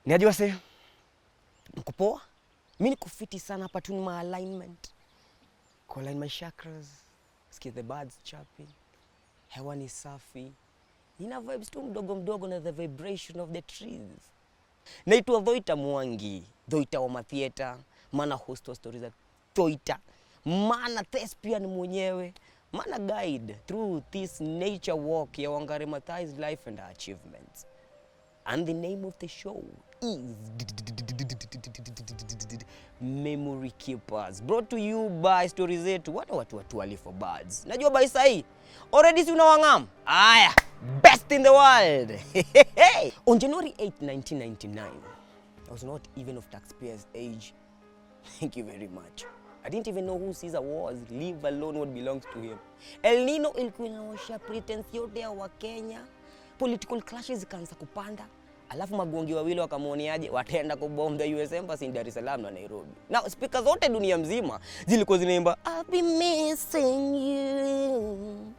Niajua se, mko poa? Mimi niko fiti sana hapa tu, my alignment. Align my chakras, sikia the birds chirping, hewa ni safi. Nina vibes tu mdogo mdogo na the vibration of the trees. Naitwa Dhoita Mwangi, Dhoita wa Mathieta, mana host wa stories za Dhoita, mana thespian mwenyewe, mana guide through this nature walk ya Wangarĩ Maathai's life and achievements. And the name of the show is Memory Keepers, brought to you by Stories Zetu. Watu wali for birds. Najua by sahi already si unawangam. Aya, best in the world. On January 8, 1999, I was not even of taxpayer's age. Thank you very much. I didn't even know who Caesar was, leave alone what belongs to him. El Nino ilikuwa inaosha pretense yote ya Wakenya. Political clashes zikaanza kupanda. Alafu magongi wawili wakamuoniaje wataenda kubomb the US Embassy in Dar es Salaam na Nairobi. Now speakers zote dunia mzima zilikuwa zinaimba I'll be missing you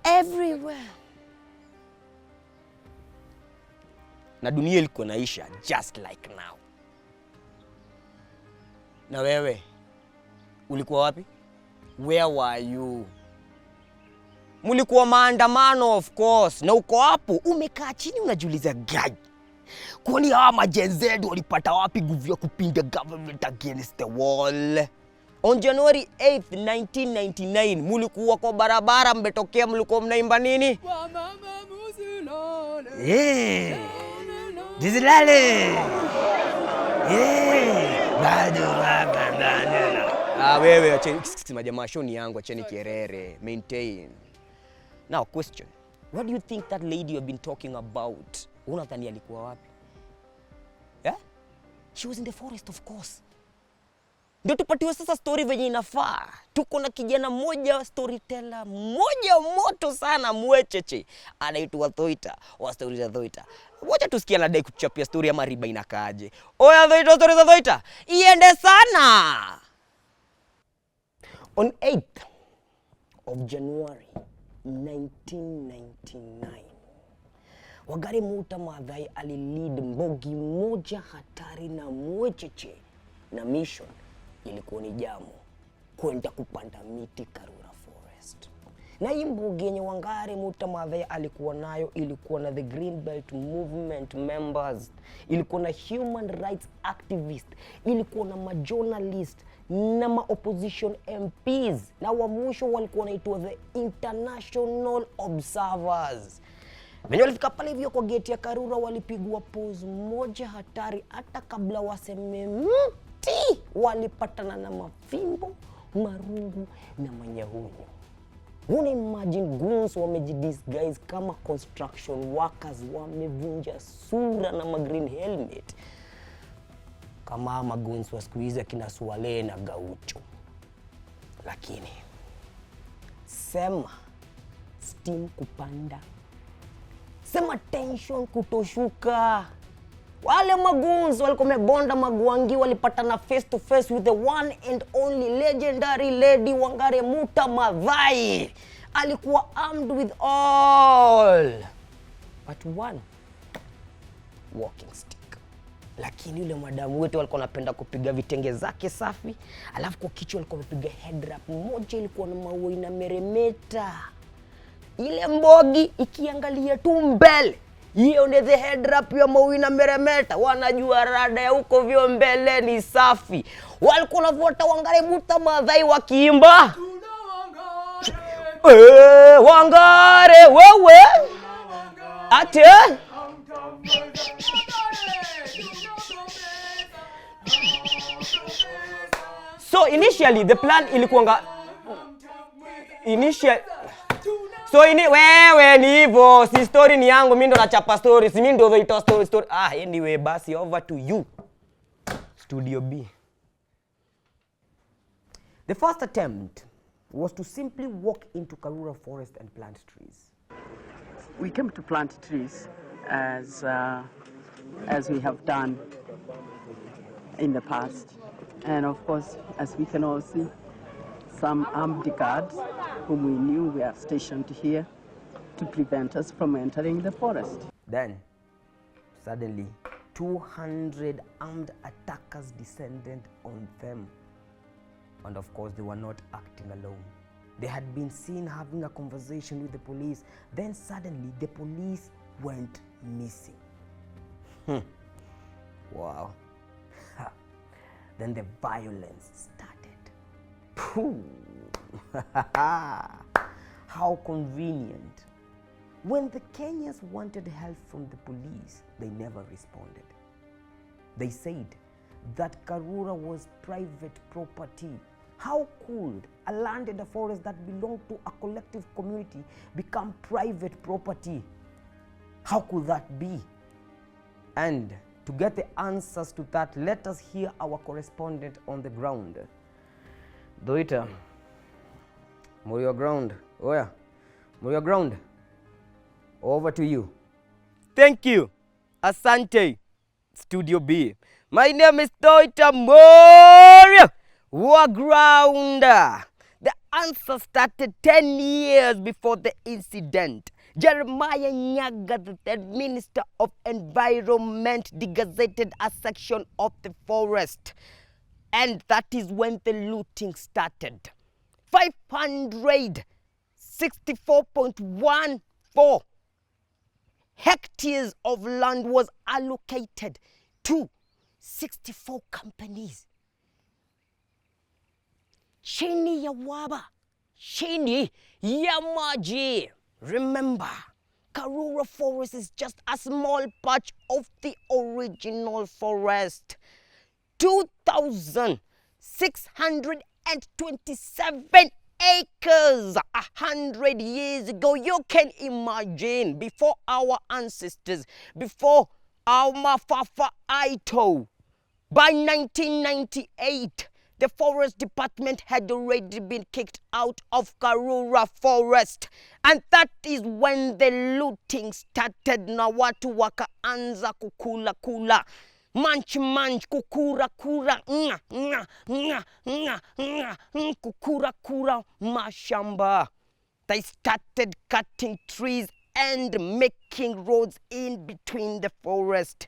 everywhere. Na dunia ilikuwa naisha just like now. Na wewe ulikuwa wapi? Where were you? Mulikuwa maandamano of course, na uko hapo umekaa chini unajiuliza gani? Kwani hawa majenzedu walipata wapi nguvu ya kupinga government against the wall? On January 8th, 1999, mulikuwa kwa barabara mmetokea mlikuwa mnaimba nini? Wa mama musilale. Jizilale. Bado baba. Wewe acheni majamaa, show ni yangu, acheni kierere, maintain. Now question, what do you think that lady you've been talking about? Unadhani alikuwa wapi? Yeah? She was in the forest of course. Ndio tupatiwe sasa story venye inafaa. Tuko na kijana mmoja storyteller, mmoja moto sana mwecheche. Anaitwa Dhoita, wa stories za Dhoita. Wacha tusikie anadai kuchapia story ama riba inakaaje. Oya Dhoita, stories za Dhoita. Iende sana. On 8th of January 1999, Wangarĩ Muta Maathai alilead mbogi moja hatari na mwecheche, na mission ilikuwa ni jamu kwenda kupanda miti Karura Forest. Na hii mbogi yenye Wangarĩ Muta Maathai alikuwa nayo ilikuwa na the Green Belt Movement members, ilikuwa na human rights activists, ilikuwa na majournalist na ma-opposition MPs, na wa mwisho walikuwa naitwa the international observers. Venye walifika pale hivyo kwa gate ya Karura walipigwa pose moja hatari, hata kabla waseme mti walipatana na mafimbo, marungu na manyahunyu. Una imagine goons wamejidisguise kama construction workers, wamevunja sura na ma-green helmet kama magoons wa siku hizi akina Swale na Gaucho. Lakini sema steam kupanda, sema tension kutoshuka. Wale magoons walikuwa wamebonda magwangi, walipatana face to face with the one and only legendary lady Wangarĩ Muta Maathai. Alikuwa armed with all but one walking stick. Lakini yule madamu wetu walikuwa wanapenda kupiga vitenge zake safi, alafu kwa kichwa walikuwa wamepiga head wrap moja ilikuwa na maua inameremeta. Ile mbogi ikiangalia tu mbele, hiyo ndio the head wrap ya maua inameremeta. Wanajua rada ya huko vyo mbele ni safi. Walikuwa wanafuata Wangarĩ Muta Maathai wakiimba Wangarĩ wewe ate. So initially the plan ilikuwa wewe ni hivyo, si story ni yangu, mimi ndo nachapa story, si mimi ndo Dhoita story. Anyway, basi over to you Studio B. The first attempt was to simply walk into Karura Forest and plant trees. We came to plant trees as we have done in the past. And of course, as we can all see, some armed guards whom we knew were stationed here to prevent us from entering the forest. Then, suddenly, 200 armed attackers descended on them. And of course, they were not acting alone. They had been seen having a conversation with the police. Then suddenly, the police went missing. Wow. Then the violence started. How convenient. When the Kenyans wanted help from the police, they never responded. They said that Karura was private property. How could a land in the forest that belonged to a collective community become private property? How could that be? And to get the answers to that, let us hear our correspondent on the ground. Doita, Murio ground. Oh yeah, Murio ground. Over to you. Thank you. Asante, Studio B. My name is Doita Moria Wagrounder. The answer started 10 years before the incident. Jeremiah Nyaga, the third Minister of Environment, degazetted a section of the forest. And that is when the looting started. 564.14 hectares of land was allocated to 64 companies. Chini ya waba, chini ya maji. Remember, Karura Forest is just a small patch of the original forest. 2,627 acres 100 years ago. You can imagine, before our ancestors, before our Mafafa Aito. By 1998, the forest department had already been kicked out of Karura Forest. And that is when the looting started. Na watu wakaanza kukula kula. Manch manch, kukura kura, kukura kura mashamba. They started cutting trees and making roads in between the forest.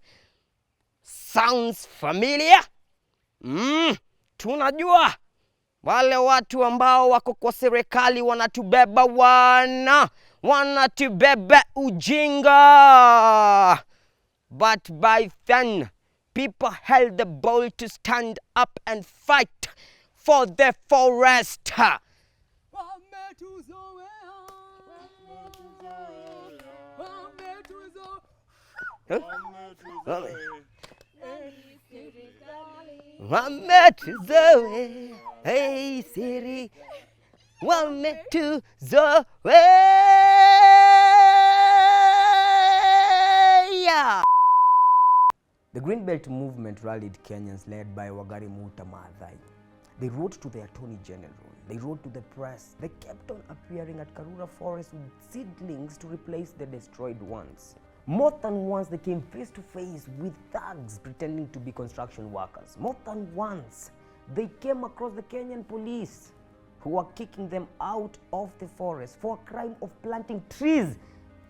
Sounds familiar? Tunajua wale watu ambao wako kwa serikali wanatubeba wanatubeba ujinga. But by then, people held the ball to stand up and fight for the forest. Wametuzoe, hey Siri, wametuzoe. The Green Belt movement rallied Kenyans led by Wangarĩ Muta Maathai. They wrote to the Attorney General, they wrote to the press, they kept on appearing at Karura Forest with seedlings to replace the destroyed ones. More than once they came face to face with thugs pretending to be construction workers. More than once they came across the Kenyan police who were kicking them out of the forest for a crime of planting trees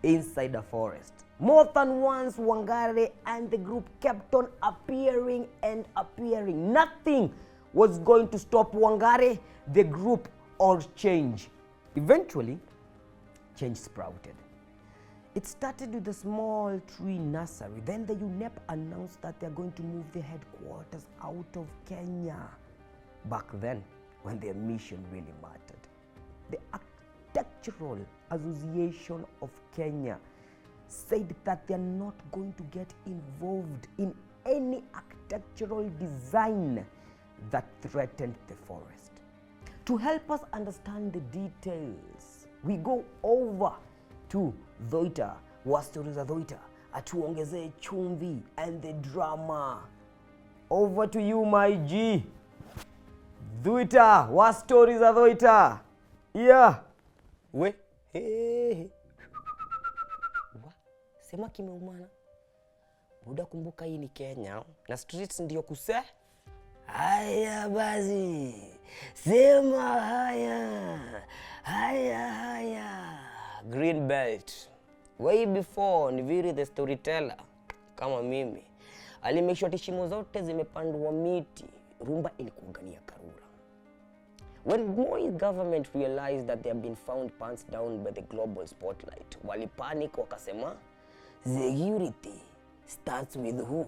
inside the forest. More than once, Wangarĩ and the group kept on appearing and appearing. Nothing was going to stop Wangarĩ, the group, or change. Eventually, change sprouted. It started with a small tree nursery. Then the UNEP announced that they're going to move their headquarters out of Kenya. Back then, when their mission really mattered. The Architectural Association of Kenya said that they're not going to get involved in any architectural design that threatened the forest. To help us understand the details, we go over to Doita wa Stories za Doita atuongezee chumvi and the drama. Over to you, my G. Doita wa Stories za Doita. Yeah. We. Hey. Sema kimeumana. Buda, kumbuka hii ni Kenya na streets ndio kuse. Haya basi. Sema haya. Haya. Green Belt. Way before Niviri the storyteller kama mimi Alimake sure ati shimo zote zimepandwa miti. Rumba ilikuwa ni ya Karura. When Moi's government realized that they had been found pants down by the global spotlight, walipanic wakasema, security starts with who?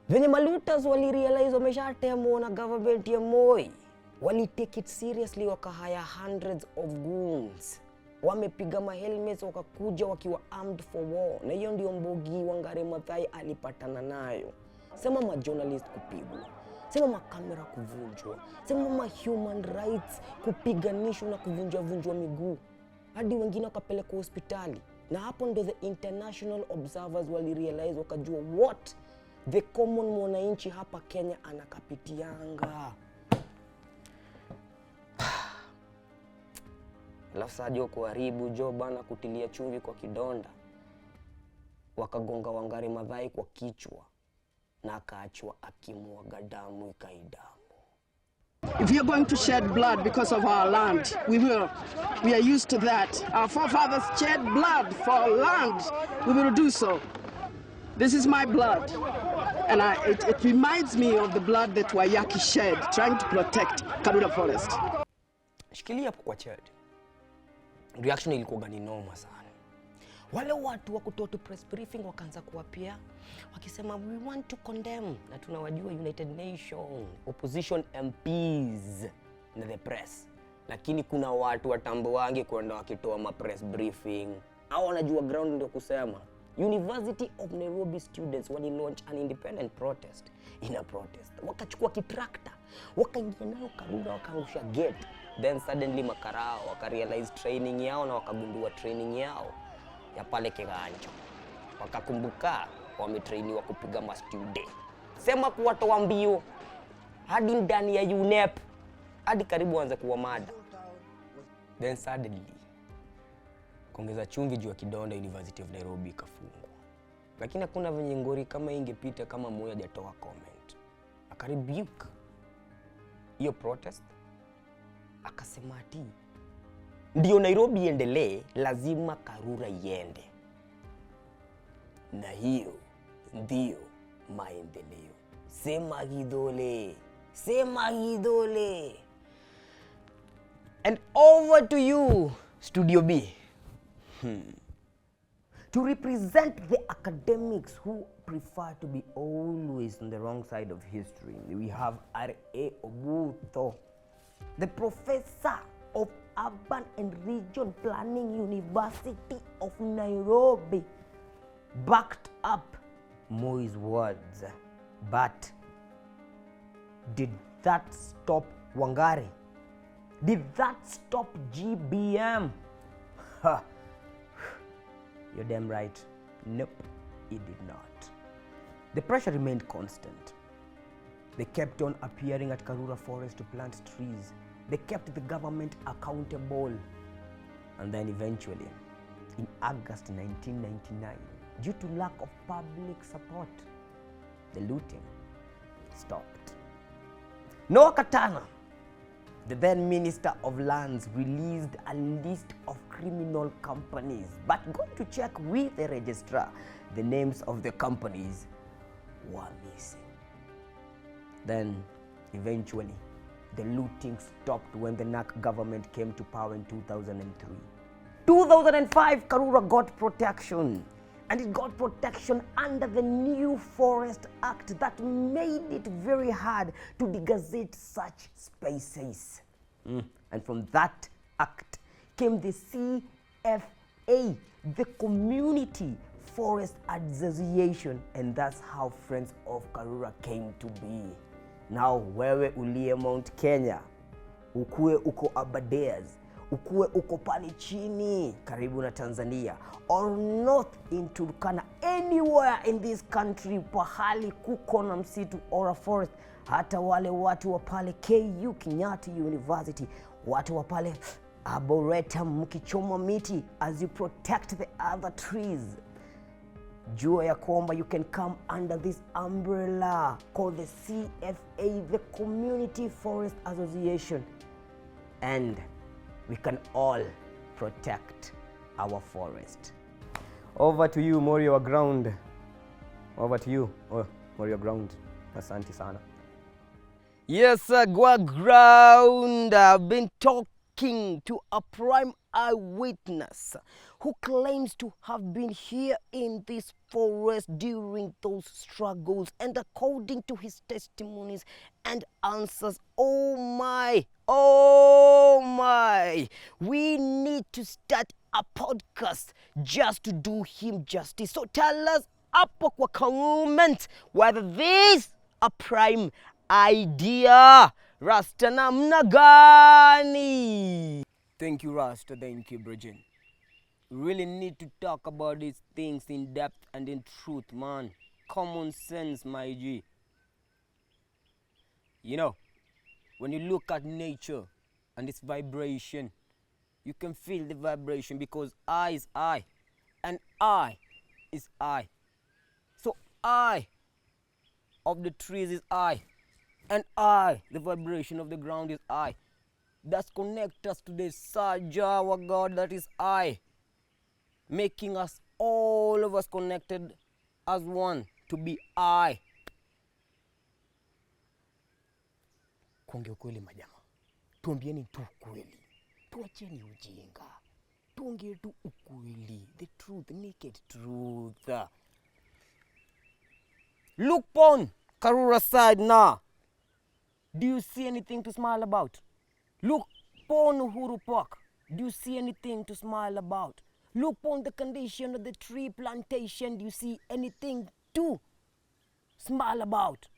Venye malutas walirealize wameshatemwa na government ya Moi, wali take it seriously, wakahaya hundreds of goons. Wamepiga mahelmets wakakuja wakiwa armed for war. Na hiyo ndio mbogi Wangarĩ Maathai alipatana nayo. Sema majournalist kupigwa, sema makamera kuvunjwa, sema human rights kupiganishwa na kuvunjwa miguu, hadi wengine wakapelekwa hospitali. Na hapo ndo the international observers walirealize, wakajua what the common mwananchi hapa Kenya anakapitianga. Alafu sajo kuharibu jo bana, kutilia chumvi kwa kidonda, wakagonga Wangarĩ Maathai kwa kichwa na akaachwa akimwaga damu ikaidamu. If you're going to shed blood because of our land, we will. We are used to that. Our forefathers shed blood for our land. We will do so. This is my blood. And it reminds me of the blood that Wayaki shed, trying to protect Karura Forest. Shikilia hapo kwa ched. Reaction ilikuwa ni noma sana. Wale watu wa kutoa press briefing wakaanza kuapia wakisema we want to condemn, na tunawajua United Nations, opposition MPs na the press. Lakini kuna watu watambuangi kwenda wakitoa ma press briefing. Hao wanajua ground ndio kusema. University of Nairobi students wali launch an independent protest. In a protest, wakachukua kitrakta, wakaingia nayo Karura, wakaangusha gate. Then suddenly makarao wakarealize training yao na wakagundua training yao ya pale Kiganjo. Wakakumbuka wametrainiwa kupiga mastude. Sema kuwatoa mbio hadi ndani ya UNEP, hadi karibu anza kuwa mada. Then suddenly kuongeza chumvi juu ya kidonda, University of Nairobi ikafungwa. Lakini hakuna venye ngori kama ingepita kama Moi hajatoa comment. Akaribuke hiyo protest, akasema ati ndio Nairobi iendelee, lazima Karura iende. Na hiyo ndio maendeleo. Sema gidole, sema gidole. And over to you, Studio B. To represent the academics who prefer to be always on the wrong side of history, we have R.A. Obuto, the professor of Urban and Region Planning, University of Nairobi, backed up Moi's words. But did that stop Wangarĩ? Did that stop GBM? Ha! You're damn right. Nope, it did not. The pressure remained constant. They kept on appearing at Karura Forest to plant trees. They kept the government accountable. And then eventually, in August 1999, due to lack of public support, the looting stopped. Noah Katana, the then Minister of Lands, released a list of criminal companies, but going to check with the registrar, the names of the companies were missing. Then, eventually, the looting stopped when the NAC government came to power in 2003. 2005, Karura got protection. And it got protection under the new Forest Act that made it very hard to degazette such spaces. And from that act came the CFA, the Community Forest Association, and that's how Friends of Karura came to be. Now, wewe uliye Mount Kenya, ukue uko Aberdares, ukue uko pale chini karibu na Tanzania, or north in Turkana, anywhere in this country pahali kuko na msitu or a forest, hata wale watu wa pale KU Kenyatta University, watu wa pale Arboretum mkichoma miti as you protect the other trees, jua ya kwamba you can come under this umbrella called the CFA, the Community Forest Association, and we can all protect our forest. Over to you, Morio Ground. Over to you, Morio Ground. Asante sana. Yes, Gwa Ground. I've been talking to a prime eyewitness who claims to have been here in this forest during those struggles, and according to his testimonies and answers, oh my, we need to start a podcast just to do him justice. So tell us hapo kwa comment whether this a prime idea. Rasta namna gani? Thank you, Rasta. Thank you, Bridget. We really need to talk about these things in depth and in truth, man. Common sense, my G. You know, when you look at nature and its vibration, you can feel the vibration because I is I and I is I. So I of the trees is I, and I, the vibration of the ground is I. That's connect us to the Saja, our God, that is I, making us, all of us connected as one, to be I. Kuongea ukweli majama, tuambieni tu ukweli, tuacheni ujinga, tuongee tu ukweli, the truth, naked truth. Look on Karura side now. Do you see anything to smile about? Look on Uhuru Park. Do you see anything to smile about? Look on the condition of the tree plantation. Do you see anything to smile about?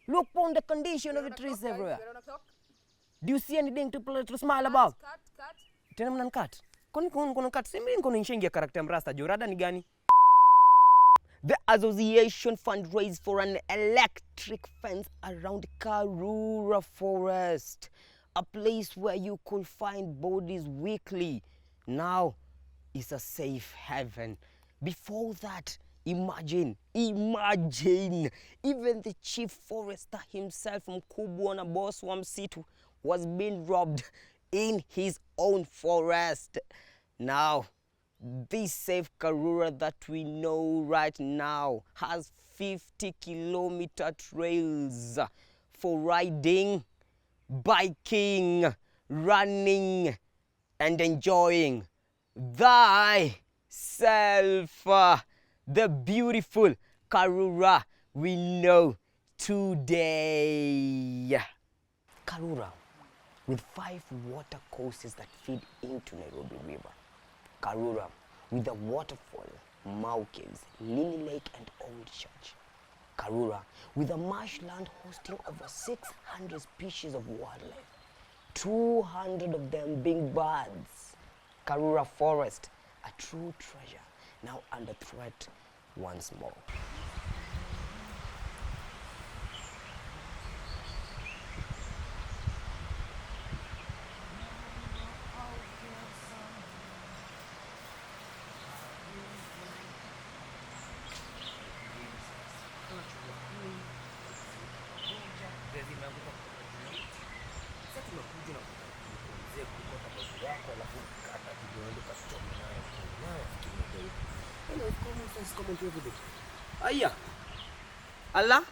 Look on the condition of the trees everywhere. Do you see anything to smile about? Cut. Tena mnanikat. Kwani kuna cut? Sema niko nishaingia karakter mrasta jorada ni gani? The association fundraised for an electric fence around Karura Forest, a place where you could find bodies weekly. Now is a safe haven. Before that, imagine, even the chief forester himself from Kubwana Boss Wamsitu was being robbed in his own forest. Now, this safe Karura that we know right now has 50-kilometer trails for riding, biking, running, and enjoying thyself, the beautiful Karura we know today. Karura, with 5 water courses that feed into Nairobi River. Karura, with a waterfall, Mau Caves, Lily Lake, and Old Church. Karura, with a marshland hosting over 600 species of wildlife, 200 of them being birds. Karura Forest, a true treasure, now under threat once more. Aya, Allah.